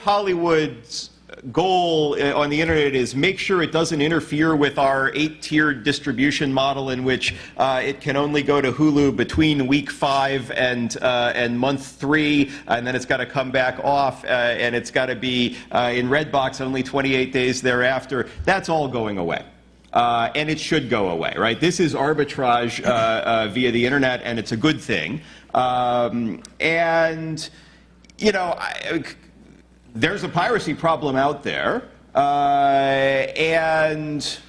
Hollywood's goal on the internet is make sure it doesn't interfere with our 8-tiered distribution model in which it can only go to Hulu between week 5 and month 3, and then it's got to come back off, and it's got to be in Redbox only 28 days thereafter. That's all going away. And it should go away, right? This is arbitrage via the internet, and it's a good thing. And, you know, there's a piracy problem out there, and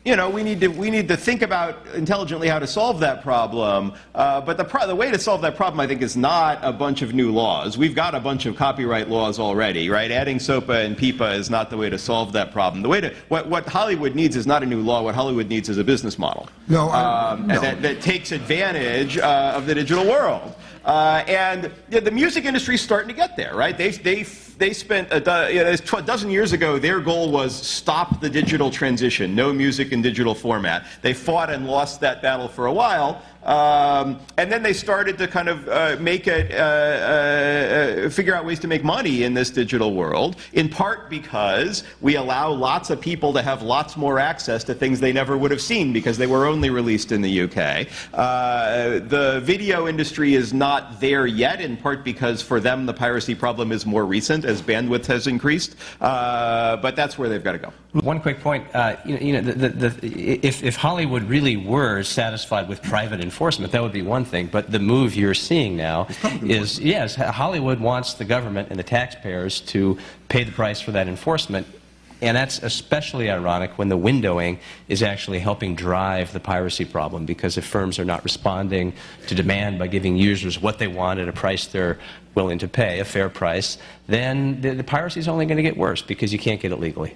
you know we need to think about intelligently how to solve that problem. But the way to solve that problem, I think, is not a bunch of new laws. We've got a bunch of copyright laws already, right? Adding SOPA and PIPA is not the way to solve that problem. The way to what Hollywood needs is not a new law. What Hollywood needs is a business model that takes advantage of the digital world. And the music industry is starting to get there, right? They spent a dozen years ago, their goal was stop the digital transition, no music in digital format. They fought and lost that battle for a while. And then they started to kind of make it, figure out ways to make money in this digital world, in part because we allow lots of people to have lots more access to things they never would have seen because they were only released in the UK. The video industry is not there yet, in part because for them the piracy problem is more recent as bandwidth has increased. But that's where they've got to go. One quick point. If Hollywood really were satisfied with private enforcement, that would be one thing. But the move you're seeing now is, yes, Hollywood wants the government and the taxpayers to pay the price for that enforcement. And that's especially ironic when the windowing is actually helping drive the piracy problem, because if firms are not responding to demand by giving users what they want at a price they're willing to pay, a fair price, then the piracy is only going to get worse because you can't get it legally.